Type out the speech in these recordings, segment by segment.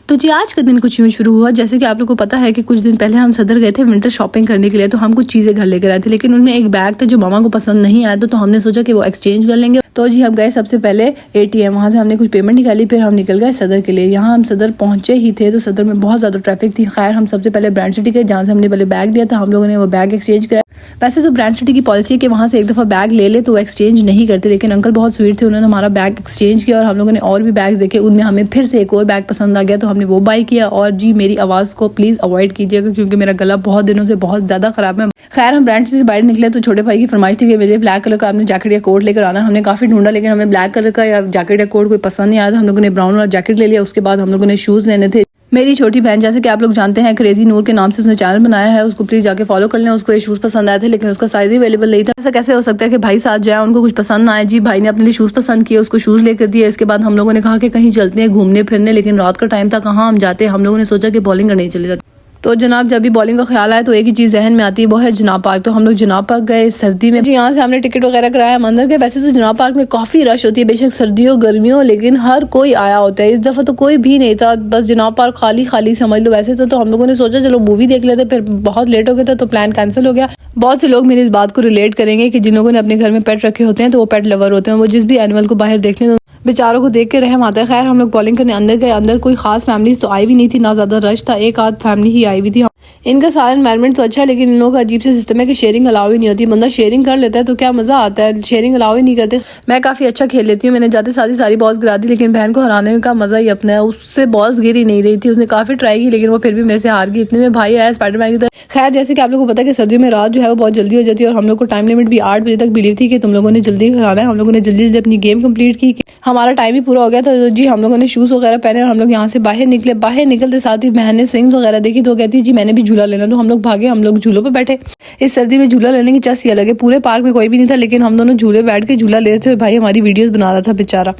तो जी आज का दिन कुछ यूँ शुरू हुआ। जैसे कि आप लोगों को पता है कि कुछ दिन पहले हम सदर गए थे विंटर शॉपिंग करने के लिए, तो हम कुछ चीज़ें घर लेकर आए थे, लेकिन उनमें एक बैग था जो मामा को पसंद नहीं आया, तो हमने सोचा कि वो एक्सचेंज कर लेंगे। तो जी हम गए सबसे पहले ATM, वहाँ से हमने कुछ पेमेंट निकाली, फिर हम निकल गए सदर के लिए। यहाँ हम सदर पहुंचे ही थे तो सदर में बहुत ज़्यादा ट्रैफिक थी। खैर हम सबसे पहले ब्रांड सिटी गए, जहाँ से हमने पहले बैग दिया था, हम लोगों ने वो बैग एक्सचेंज कराया। वैसे तो ब्रांड सिटी की पॉलिसी है कि वहाँ से एक दफ़ा बैग ले ले तो एक्सचेंज नहीं करते, लेकिन अंकल बहुत स्वीट थे, उन्होंने हमारा बैग एक्सचेंज किया और हम लोगों ने और भी बैग्स देखे, उनमें हमें फिर से एक और बैग पसंद आ गया तो हमने वो बाई किया। और जी मेरी आवाज़ को प्लीज़ अवॉइड कीजिएगा क्योंकि मेरा गला बहुत दिनों से बहुत ज़्यादा ख़राब है। खैर हम ब्रांड से बाहर निकले तो छोटे भाई की फरमाइश थी कि मुझे ब्लैक कलर का आपने जैकेट या कोट लेकर आना। हमने काफ़ी ढूंढा लेकिन हमें ब्लैक कलर का या जैकेट या कोट कोई पसंद नहीं आया था। हम लोगों ने ब्राउन वाला जैकेट ले लिया। उसके बाद हम लोगों ने शूज़ लेने थे। मेरी छोटी बहन, जैसे कि आप लोग जानते हैं, क्रेजी नूर के नाम से उसने चैनल बनाया है, उसको प्लीज़ जाके फॉलो कर लें। उसको ये शूज़ पसंद आए थे लेकिन उसका साइज़ ही अवेलेबल नहीं था। ऐसा कैसे हो सकता है कि भाई साथ जाए, उनको कुछ पसंद ना आए। जी भाई ने अपने लिए शूज़ पसंद किए, उसको शूज़ लेकर दिए। इसके बाद हम लोगों ने कहा कि कहीं चलते हैं घूमने फिरने, लेकिन रात का टाइम था, कहाँ हम जाते। हम लोगों ने सोचा कि बॉलिंग करने चले जाते। तो जनाब जब भी बॉलिंग का ख्याल आया तो एक ही चीज़ जहन में आती है, वो है जनाब पार्क। तो हम लोग जनाब पार्क गए सर्दी में। जी यहाँ से हमने टिकट वगैरह कराया, हम अंदर गए। वैसे तो जनाब पार्क में काफ़ी रश होती है, बेशक सर्दियों गर्मियों, लेकिन हर कोई आया होता है। इस दफ़ा तो कोई भी नहीं था, बस जनाब पार्क खाली खाली समझ लो। वैसे तो हम लोगों ने सोचा चलो मूवी देख लेते, फिर बहुत लेट हो गया था तो प्लान कैंसिल हो गया। बहुत से लोग मेरी इस बात को रिलेट करेंगे कि जिन लोगों ने अपने घर में पेट रखे होते हैं तो वो पेट लवर होते हैं, वो जिस भी एनिमल को बाहर देखते हैं बेचारों को देख के रहम आता है। खैर हम लोग बॉलिंग करने अंदर गए। अंदर कोई खास फैमिलीज तो आई भी नहीं थी, ना ज़्यादा रश था, एक आध फैमिली ही आई हुई थी। इनका सारा एनवायरनमेंट तो अच्छा है लेकिन इन लोगों का अजीब से सिस्टम है कि शेयरिंग अलाउ ही नहीं होती। बंदा शेयरिंग कर लेता है तो क्या मज़ा आता है, शेयरिंग अलाउ ही नहीं करते। मैं काफ़ी अच्छा खेल लेती हूँ, मैंने जाते सारी बॉल्स गिरा दी, लेकिन बहन को हराने का मज़ा ही अपना है। उससे बॉल्स गिर ही नहीं रही थी, उसने काफ़ी ट्राई की लेकिन वो फिर भी मेरे से हार गई। इतने में भाई आया स्पाइडरमैन की तरह। खैर जैसे कि आप लोगों को पता है कि सर्दियों में रात जो है वो बहुत जल्दी हो जाती है और हम लोग को टाइम लिमिट भी 8 बजे तक मिली थी कि तुम लोगों ने जल्दी कराना है। हम लोगों ने जल्दी अपनी गेम कंप्लीट की, हमारा टाइम ही पूरा हो गया था। तो जी हम लोगों ने शूज़ वगैरह पहने और हम लोग यहाँ से बाहर निकले। बाहर निकलते साथ ही बहन ने स्विंग्स वगैरह देखी तो कहती जी मैंने भी झूला लेना। तो हम लोग भागे, हम लोग झूलों पे बैठे। इस सर्दी में झूला लेने की चस्स ही अलग है। पूरे पार्क में कोई भी नहीं था लेकिन हम दोनों झूले बैठ के झूला ले रहे थे। भाई हमारी वीडियोस बना रहा था बेचारा।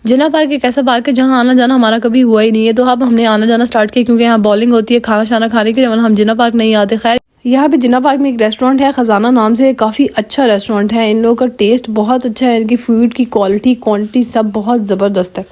जिन्ना पार्क एक ऐसा पार्क है जहाँ आना जाना हमारा कभी हुआ ही नहीं है, तो अब हमने आना जाना स्टार्ट किया क्योंकि यहाँ बॉलिंग होती है, खाना शाना खाने के लिए, वरना हम जिन्ना पार्क नहीं आते। खैर यहाँ पे जिन्ना पार्क में एक रेस्टोरेंट है, खजाना नाम से, काफ़ी अच्छा रेस्टोरेंट है। इन लोगों का टेस्ट बहुत अच्छा है, इनकी फूड की क्वालिटी क्वांटिटी सब बहुत ज़बरदस्त है।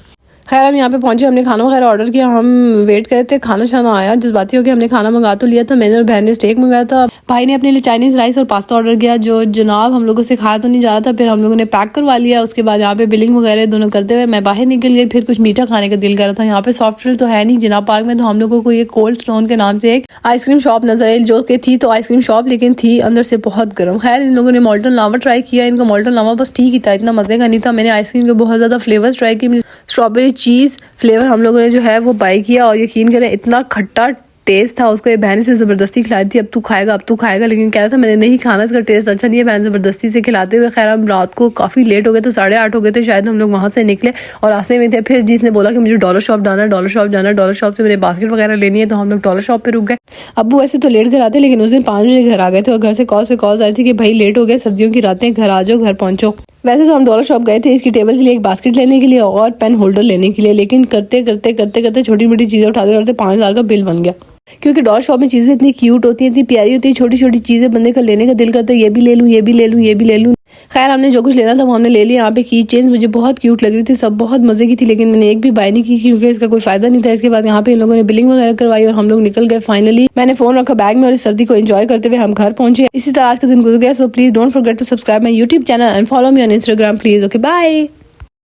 खैर हम यहाँ पे पहुंचे, हमने खाना वगैरह ऑर्डर किया, हम वेट कर रहे थे, खाना शाना आया। जज्बाती हो गया, हमने खाना मंगा तो लिया था। मैंने और बहन ने स्टेक मंगाया था, भाई ने अपने लिए चाइनीज़ राइस और पास्ता ऑर्डर किया जो जनाब हम लोगों से खाया तो नहीं जा रहा था। फिर हम लोगों ने पैक करवा लिया। उसके बाद यहाँ पे बिलिंग वगैरह दोनों करते हुए मैं बाहर निकल गई। फिर कुछ मीठा खाने का दिल कर रहा था। यहाँ पे सॉफ्ट ड्रिंक तो है नहीं जनाब पार्क में, तो हम लोगों को ये कोल्ड स्टोन के नाम से एक आइसक्रीम शॉप नजर आई, जो कि थी तो आइसक्रीम शॉप लेकिन थी अंदर से बहुत गर्म। खैर इन लोगों ने मॉल्टन लावा ट्राई किया, इनका मॉल्टन लावा बस ठीक ही था, इतना मजे का नहीं था। मैंने आइसक्रीम के बहुत ज़्यादा फ्लेवर्स ट्राई किए, स्ट्रॉबेरी चीज़ फ्लेवर हम लोगों ने जो है वो बाई किया और यकीन करें इतना खट्टा टेस्ट था उसका। ये बहन से ज़बरदस्ती खिलाई थी, अब तू खाएगा, लेकिन कह रहा था मैंने नहीं खाना, इसका टेस्ट अच्छा नहीं है। बहन ज़बरदस्ती से खिलाते हुए खैर हम रात को काफ़ी लेट हो गए, तो 8:30 हो गए थे शायद। हम लोग वहाँ से निकले और रास्ते में थे। फिर जिसने बोला कि मुझे डॉलर शॉप जाना है, डॉलर शॉप से मैंने बास्केट वगैरह लेनी है, तो हम लोग डॉलर शॉप पे रुक गए। अब्बू वैसे तो लेट घर आते लेकिन उस दिन 5 बजे घर आ गए थे और घर से कॉल पे कॉल आई थी कि भाई लेट हो गए, सर्दियों की रातें, घर आ जाओ, घर पहुँचो। वैसे तो हम डॉलर शॉप गए थे इसकी टेबल के लिए, एक बास्केट लेने के लिए और पेन होल्डर लेने के लिए, लेकिन करते करते छोटी मोटी चीज़ें उठाते 5,000 का बिल बन गया। क्योंकि डॉलर शॉप में चीज़ें इतनी क्यूट होती हैं, इतनी प्यारी होती है, छोटी छोटी चीज़ें बंदे का लेने का दिल करता है, ये भी ले लूँ। खैर हमने जो कुछ लेना था वो हमने ले लिया। यहाँ पे की चेन्स मुझे बहुत क्यूट लग रही थी, सब बहुत मजे की थी, लेकिन मैंने एक भी बाय नहीं की क्योंकि इसका कोई फायदा नहीं था। इसके बाद यहाँ पे इन लोगों ने बिलिंग वगैरह करवाई और हम लोग निकल गए फाइनली। मैंने फोन रखा बैग में और इस सर्दी को एंजॉय करते हुए हम घर पहुंचे। इसी तरह आज का दिन गुजर गया। So please don't forget to subscribe my YouTube channel and follow me on Instagram please. Okay bye.